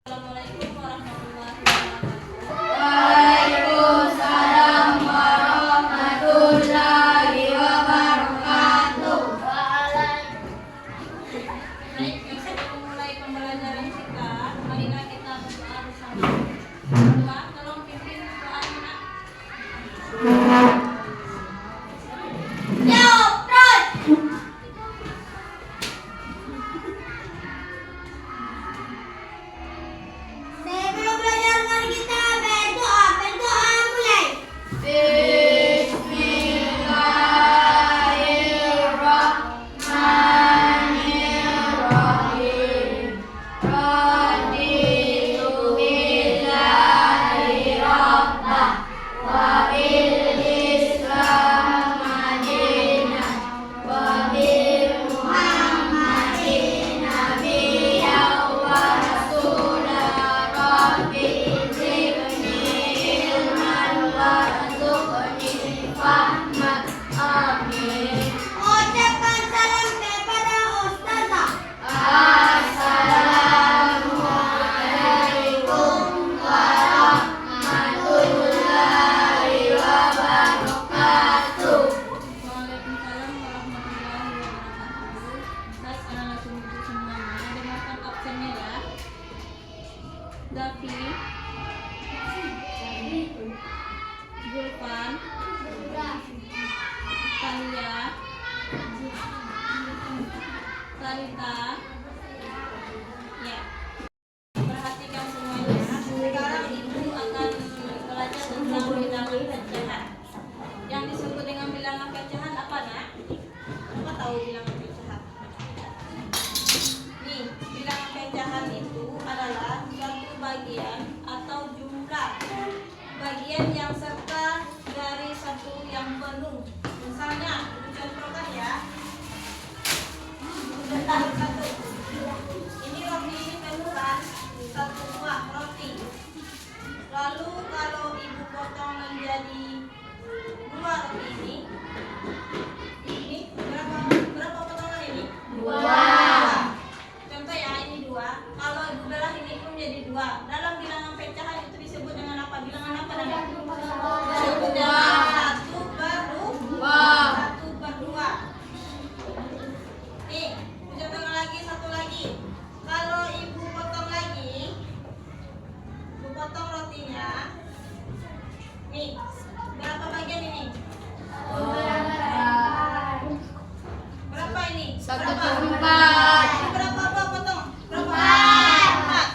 Assalamualaikum warahmatullahi wabarakatuh. Waalaikumsalam warahmatullahi wabarakatuh. Baik, sebelum mulai pembelajaran kita, marilah kita berdoa bersama. Tuhan, tolong pimpin doanya. Sebelum belajar mari kita berdoa. Berdoa mulai. Bismillahirrahmanirrahim. Raditu billahi rabbah wa bil Islam madinah wa bil Muhammadin nabiyyan wa rasulah. Rabbi zidni ilman warzuqni fahman. Amin. Ucapkan salam kepada ustazah. Assalamualaikum warahmatullahi wabarakatuh. Waalaikumsalam warahmatullahi wabarakatuh. Baik, anak-anak tunggu semuanya, dengarkan absennya ya. Davi, Zulfan, Tania, Sarita. Ya. Perhatikan semuanya. Sekarang ibu akan belajar tentang bilangan pecahan. Yang disebut dengan bilangan pecahan apa, Nak? Apa tahu bilangan pecahan? Nih, bilangan pecahan itu adalah suatu bagian atau jumlah bagian yang serta dari satu yang penuh. Misalnya, ibu contohkan ya. Bentar, satu. Ini roti ini penuh kan? Satu buah roti. Lalu kalau ibu potong menjadi dua roti ini berapa potongan ini? Dua. Contoh ya, ini dua. Kalau ibu belah ini pun jadi dua. Dalam bilangan pecahan itu disebut dengan apa? Bilangan apa namanya? Disebut dengan satu per dua. Nih, contohkan lagi satu lagi. Kalau ibu potong lagi, ibu potong rotinya. Nih, berapa bagian ini? Berapa ini? Satu Berapa? per empat. Ini berapa potong? Berapa? Empat. Empat.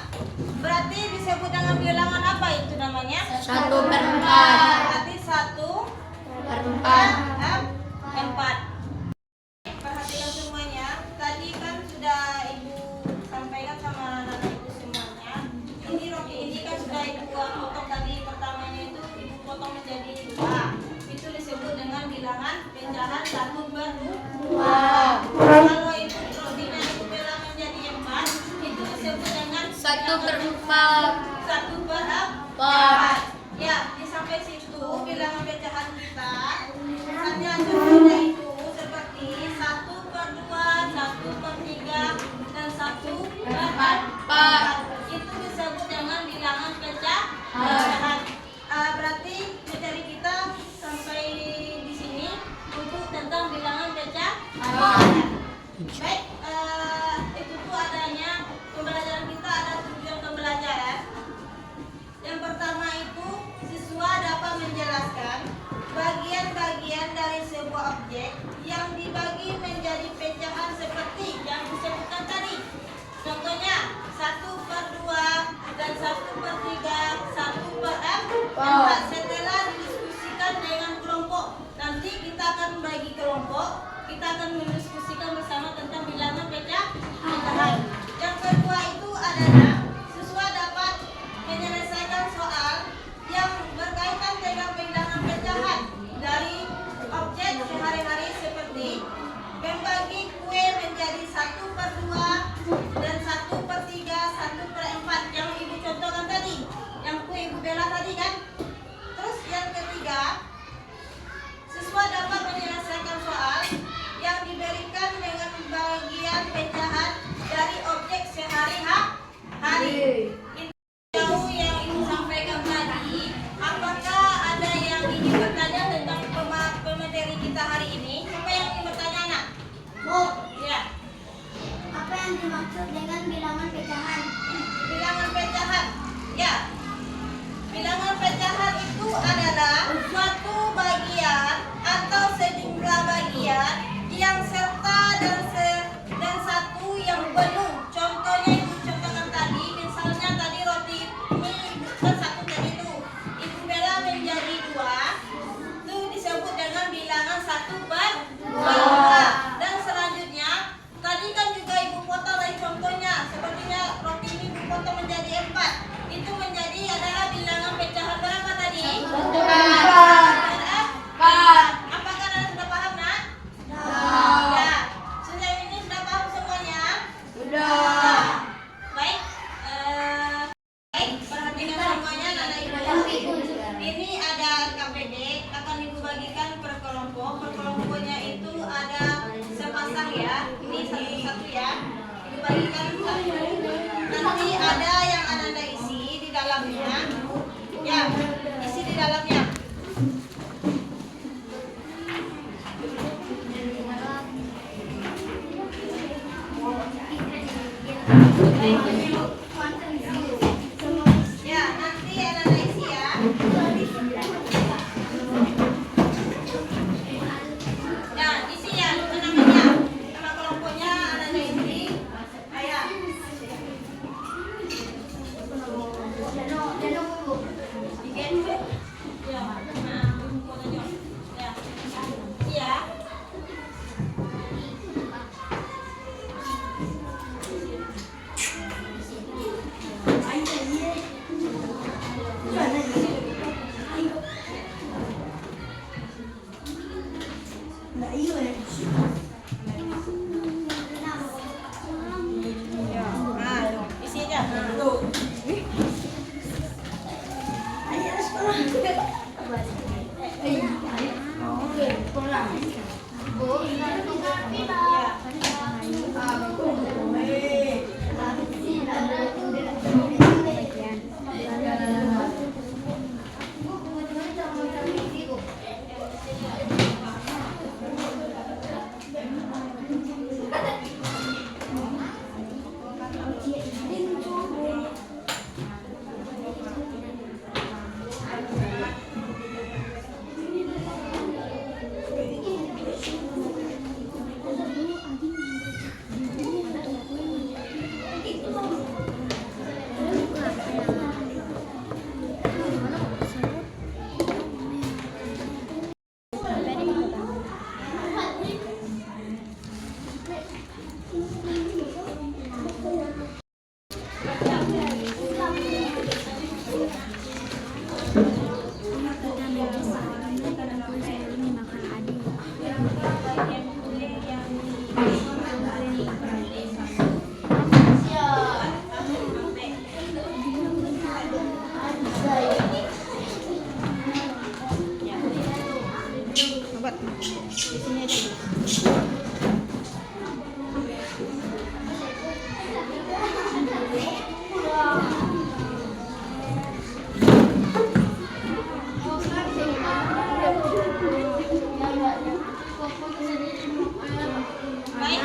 Berarti disebut dengan bilangan apa itu namanya? 1/4. Berarti 1/4. 4. Perhatikan semuanya. Tadi kan sudah ibu sampaikan sama anak ibu semuanya. Ini roti ini kan sudah ibu potong tadi. Pertamanya itu ibu potong menjadi dua. Itu disebut dengan bilangan pecahan 1/2. Kalau ibu rotinya ibu belah menjadi 4, itu disebut dengan 1/4. 1/4. Ya, di sampai situ bilangan pecahan kita. Misalnya contohnya itu seperti 1/2, 1/3, dan 1/4. Itu disebut dengan bilangan pecahan. Berarti materi kita sampai di sini untuk tentang bilangan pecahan. Baik, itu tuh adanya pembelajaran kita, ada tujuan pembelajaran. Yang pertama itu siswa dapat menjelaskan bagian-bagian dari sebuah objek yang dibagi menjadi pecahan seperti yang disebutkan tadi. Contohnya 1/2 dan 1/3, 1/4. Setelah didiskusikan dengan kelompok, nanti kita akan bagi kelompok, kita akan mendiskusikan bersama tentang bilangan pecahan. Yang kedua itu adalah siswa dapat menyelesaikan soal yang berkaitan dengan bilangan pecahan dari objek sehari-hari seperti membagi kue menjadi 1/2 dan 1/3, 1/4 yang ibu contohkan tadi, yang kue ibu belah tadi kan. Terus yang ketiga, siswa dapat menyelesaikan soal yang diberikan dengan bagian pecahan dari objek sehari-hari isi di dalamnya. Ya, nanti anak-anak isi ya. Ya, isi ya, namanya. Nama kelompoknya anak-anak isi. Kayak ya, nah, ya. Iya. Isi aja. Tuh. Baik,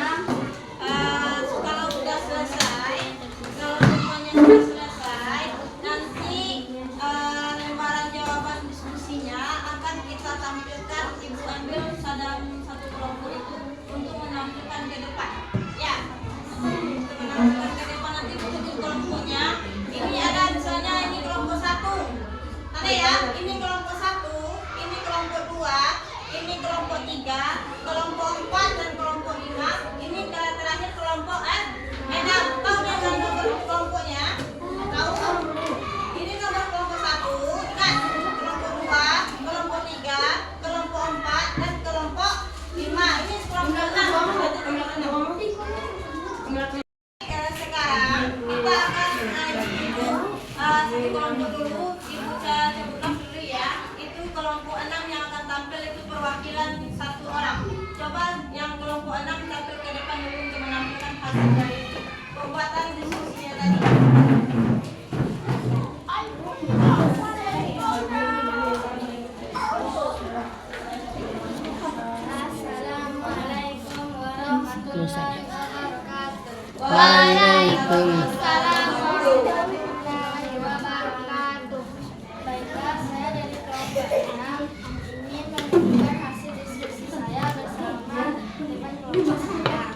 kalau sudah selesai, kalau semuanya sudah selesai, nanti lembaran jawaban diskusinya akan kita tampilkan. Ibu ambil dalam satu kelompok itu untuk menampilkan ke depan. Ya, untuk menampilkan ke depan nanti bentuk kelompoknya. Ini ada misalnya ini kelompok 1. Ada ya, ini kelompok 1, ini kelompok 2, ini kelompok 3, kelompok 4 dan kelompok 5. Ini terakhir kelompok Enam. Tahu dengan nomor kelompoknya? Tahu? Ini nomor kelompok 1, ingat, kelompok 2, kelompok 3, kelompok 4 dan kelompok 5. Ini kelompok 6. Sekarang kita akan satu kelompok dulu. Ibu saya sebutkan dulu ya. Itu kelompok 6 yang akan tampil itu perwakilan 1 orang. Coba yang kelompok 6 tampil ke depan dulu untuk menampilkan hasil dari pembuatan diskusinya tadi. Assalamualaikum warahmatullahi wabarakatuh. Waalaikumsalam warahmatullahi wabarakatuh. Baiklah, saya dari kelompok 6 ingin menunjukkan hasil diskusi saya bersama teman kelompok saya.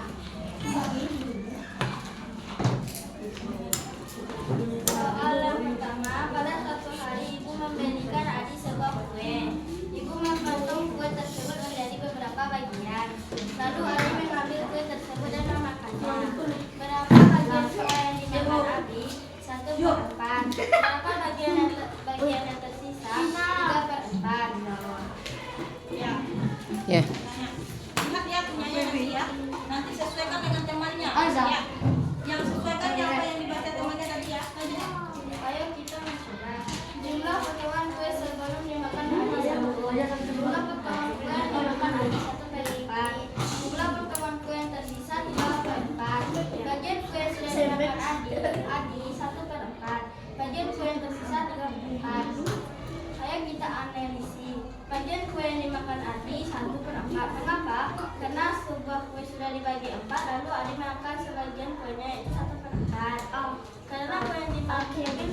Soal yang pertama, pada suatu hari ibu memberikan Adi sebuah kue. Ibu memotong kue tersebut menjadi beberapa bagian. Lalu Adi mengambil kue tersebut dan memakannya. Berapa bagian kue yang dimakan Adi? 1/4. Berapa bagian yang tersisa? 3/4. Ya. Ya. Lihat ya punyanya nanti ya. Nanti sesuaikan dengan temannya. Azam. Ya. Yang sesuaikan apa yang dibaca temannya tadi ya. Ayo kita mencoba. Jumlah potongan kue sebelum dimakan Adi 1. Jumlah potongan kue yang dimakan Adi 1/4. Jumlah potongan kue yang tersisa 3/4. Bagian kue yang sudah dimakan Adi 1/4. Bagian kue yang tersisa 3/4. kita analisis. Bagian kue yang dimakan Adi 1/4. Mengapa? Karena sebuah kue sudah dibagi 4, lalu Adi makan sebagian kuenya itu 1/4. Karena kue yang dimakan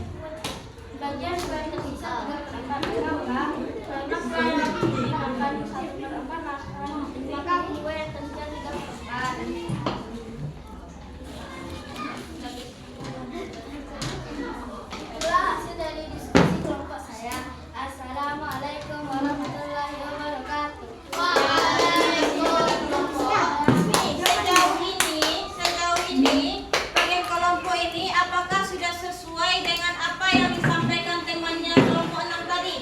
bagian kue yang tersisa 3/4. Mengapa? Karena kue yang dimakan 1/4, maka kue yang tersisa 3/4. Itulah hasil dari diskusi kelompok saya. Assalamualaikum warahmatullahi wabarakatuh. Sejauh ini bagian kelompok ini apakah sudah sesuai dengan apa yang disampaikan temannya kelompok 6 tadi?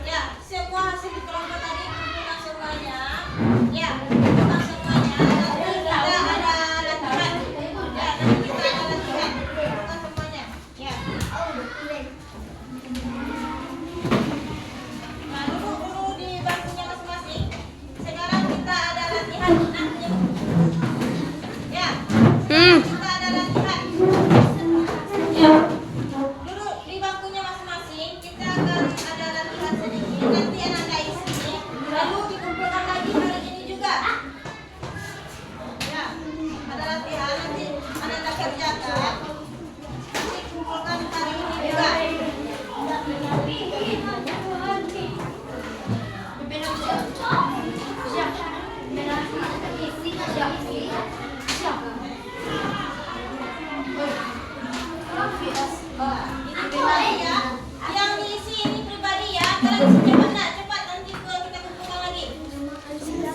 Ya, semua hasil di kelompok tadi kumpulkan semuanya. Ya, kumpulkan semuanya. Nanti kita ada latihan. Ya, nanti kita ada latihan. Kumpulkan semuanya. Ya. Nah, dulu di bangkunya masing-masing. Sekarang kita ada latihan. Ya. Kita ada latihan. Ya. Dulu di bangkunya masing-masing kita akan ada latihan sedikit. Nanti Ananda isi. Lalu dikumpulkan lagi hari ini juga. Ya. Ada latihan nanti Ananda kerjakan. Nanti kumpulkan hari ini juga. Ini boleh ya. Yang diisi ini pribadi ya. Kalian cepat nak, cepat nanti kita kumpulkan lagi. Isi ya.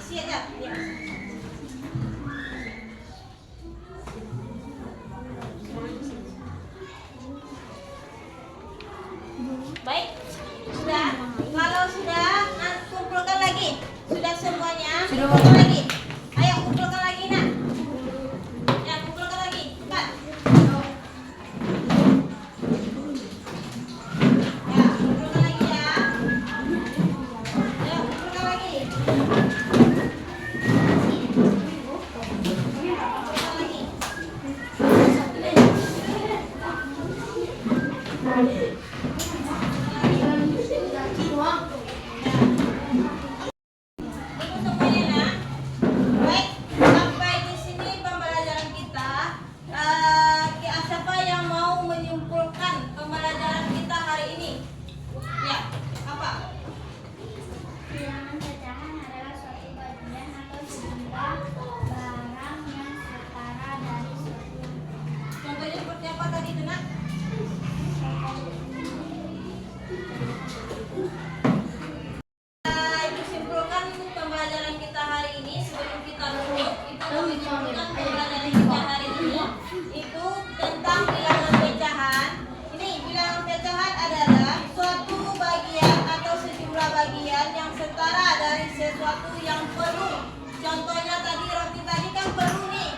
Isi aja. Ya. Baik, sudah. Kalau sudah, kumpulkan lagi. Sudah semuanya, kumpulkan lagi. Ayo kumpulkan lagi nak. Ya, kumpulkan lagi. Cepat. Ya, kumpulkan lagi ya. Ayo kumpulkan lagi. Kumpulkan lagi. Ibu semuanya nak. Baik, sampai di sini pembelajaran kita. Siapa yang mau menyimpulkan pembelajaran kita hari ini? Ya, apa? Bilangan pecahan adalah suatu bagian atau sejumlah barang yang setara dari suatu. Contohnya seperti apa tadi itu nak? Ibu simpulkan pembelajaran kita hari ini sebelum kita tutup. Itu menyimpulkan pembelajaran kita hari ini itu tentang bilangan pecahan. Ini bilangan pecahan adalah suatu bagian atau sejumlah bagian yang setara dari sesuatu yang penuh. Contohnya tadi roti tadi kan penuh nih.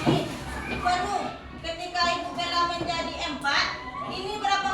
Nih, penuh. Ketika Ibu Bella menjadi 4, ini berapa